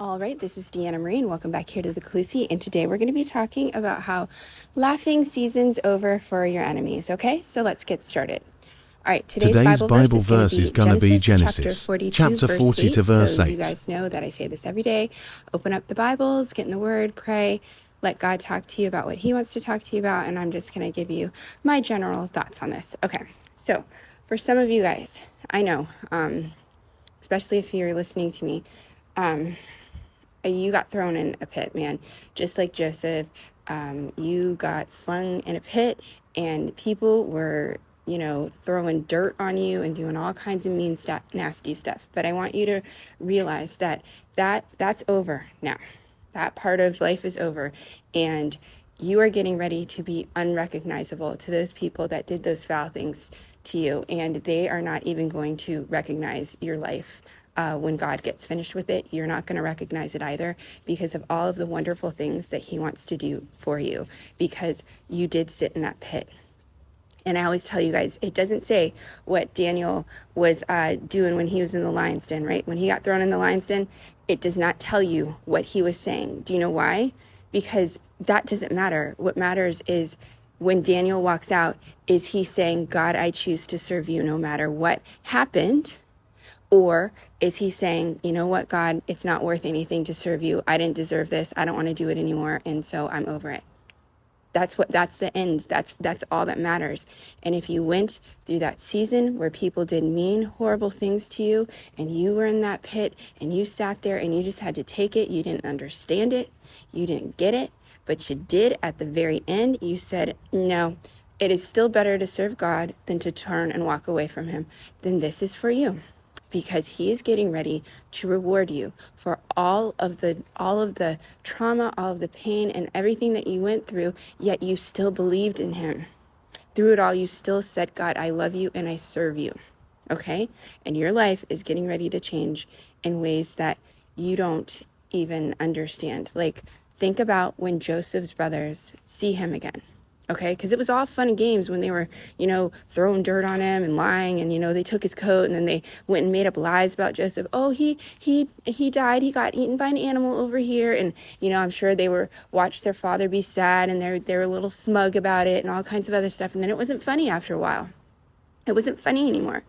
All right, this is Deanna Marie, and welcome back here to the Clusie. And today we're going to be talking about how laughing season's over for your enemies. Okay, so let's get started. All right, today's Bible verse is going to be Genesis chapter 40 to verse 8. So you guys know that I say this every day. Open up the Bibles, get in the Word, pray, let God talk to you about what He wants to talk to you about, and I'm just going to give you my general thoughts on this. Okay, so for some of you guys, I know, especially if you're listening to me, you got thrown in a pit, man. Just like Joseph, you got slung in a pit, and people were, throwing dirt on you and doing all kinds of mean stuff, nasty stuff. But I want you to realize that's over now. That part of life is over, and you are getting ready to be unrecognizable to those people that did those foul things to you, and they are not even going to recognize your life. When God gets finished with it, you're not going to recognize it either, because of all of the wonderful things that He wants to do for you, because you did sit in that pit. And I always tell you guys, it doesn't say what Daniel was doing when he was in the lion's den, right? When he got thrown in the lion's den, it does not tell you what he was saying. Do you know why? Because that doesn't matter. What matters is when Daniel walks out, is he saying, God, I choose to serve you no matter what happened? Or is he saying, you know what, God, it's not worth anything to serve you. I didn't deserve this. I don't want to do it anymore. And so I'm over it. That's the end. That's all that matters. And if you went through that season where people did mean, horrible things to you, and you were in that pit and you sat there and you just had to take it, you didn't understand it, you didn't get it, but you did at the very end, you said, no, it is still better to serve God than to turn and walk away from Him. Then this is for you. Because He is getting ready to reward you for all of the trauma, all of the pain, and everything that you went through, yet you still believed in Him. Through it all, you still said, God, I love you and I serve you. Okay? And your life is getting ready to change in ways that you don't even understand. Like, think about when Joseph's brothers see him again. Okay, because it was all fun and games when they were, throwing dirt on him and lying, and, they took his coat, and then they went and made up lies about Joseph. Oh, he died. He got eaten by an animal over here. And, I'm sure they watched their father be sad, and they were a little smug about it and all kinds of other stuff. And then it wasn't funny after a while. It wasn't funny anymore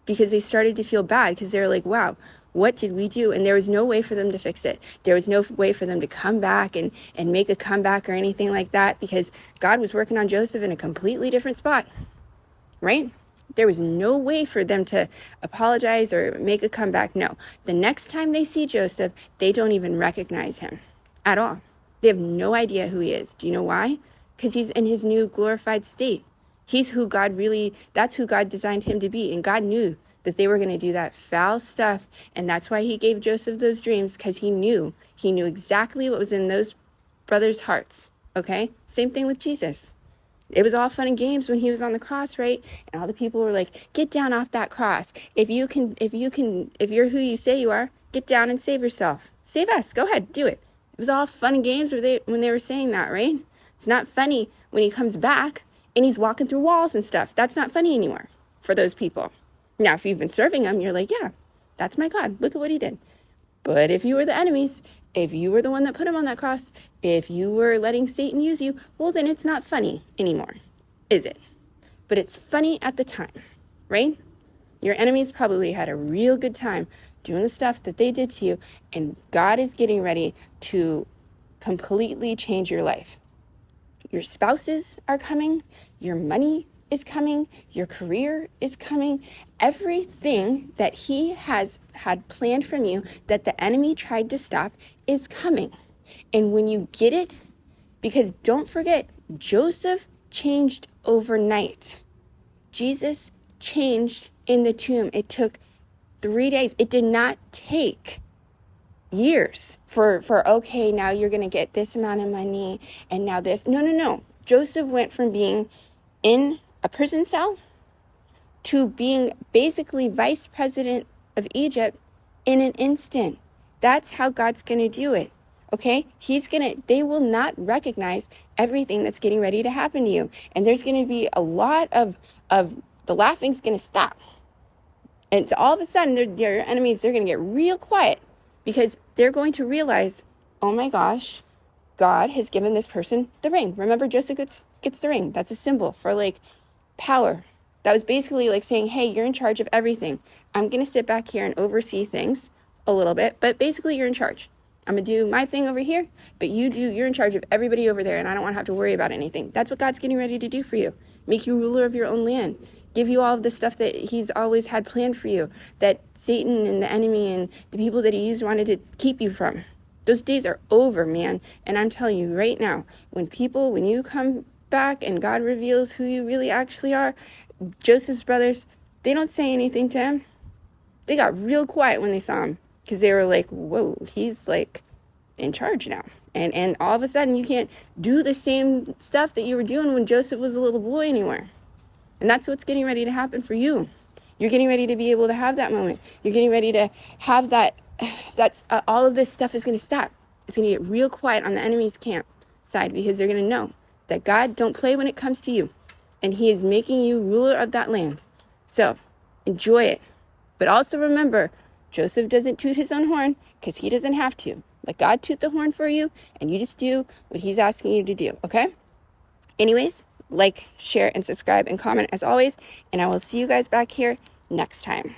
because they started to feel bad because they were like, wow, what did we do? And there was no way for them to fix it. There was no way for them to come back and make a comeback or anything like that, because God was working on Joseph in a completely different spot, right? There was no way for them to apologize or make a comeback. No. The next time they see Joseph, they don't even recognize him at all. They have no idea who he is. Do you know why? Because he's in his new glorified state. That's who God designed him to be. And God knew that they were going to do that foul stuff. And that's why He gave Joseph those dreams, because He knew exactly what was in those brothers' hearts. Okay? Same thing with Jesus. It was all fun and games when He was on the cross, right? And all the people were like, get down off that cross. If you're who you say you are, get down and save yourself. Save us. Go ahead, do it. It was all fun and games when they were saying that, right? It's not funny when He comes back and He's walking through walls and stuff. That's not funny anymore for those people. Now, if you've been serving Him, you're like, yeah, that's my God. Look at what He did. But if you were the enemies, if you were the one that put Him on that cross, if you were letting Satan use you, well, then it's not funny anymore, is it? But it's funny at the time, right? Your enemies probably had a real good time doing the stuff that they did to you, and God is getting ready to completely change your life. Your spouses are coming, your money is coming, your career is coming, everything that He has had planned from you that the enemy tried to stop is coming. And when you get it, because don't forget, Joseph changed overnight. Jesus changed in the tomb. It took 3 days. It did not take years for okay, now you're going to get this amount of money and now this. No. Joseph went from being in a prison cell to being basically vice president of Egypt in an instant. That's how God's going to do it. Okay? They will not recognize everything that's getting ready to happen to you. And there's going to be a lot of the laughing's going to stop. And so all of a sudden, your enemies, they're going to get real quiet. because they're going to realize, oh my gosh, God has given this person the ring. Remember, Joseph gets the ring. That's a symbol for like power. That was basically like saying, hey, you're in charge of everything. I'm going to sit back here and oversee things a little bit, but basically you're in charge. I'm going to do my thing over here, but you're in charge of everybody over there, and I don't want to have to worry about anything. That's what God's getting ready to do for you. Make you ruler of your own land. Give you all of the stuff that he's always had planned for you, that Satan and the enemy and the people that he used wanted to keep you from. Those days are over, man. And I'm telling you right now, when you come back and God reveals who you really actually are, Joseph's brothers, they don't say anything to him. They got real quiet when they saw him, because they were like, whoa, he's like in charge now. And all of a sudden you can't do the same stuff that you were doing when Joseph was a little boy anymore. And that's what's getting ready to happen for you. You're getting ready to be able to have that moment. You're getting ready to have that's all of this stuff is going to stop. It's going to get real quiet on the enemy's camp side, because they're going to know that God don't play when it comes to you. And he is making you ruler of that land. So enjoy it. But also remember, Joseph doesn't toot his own horn, because he doesn't have to. Let God toot the horn for you, and you just do what he's asking you to do, okay? Anyways, like, share, and subscribe, and comment as always, and I will see you guys back here next time.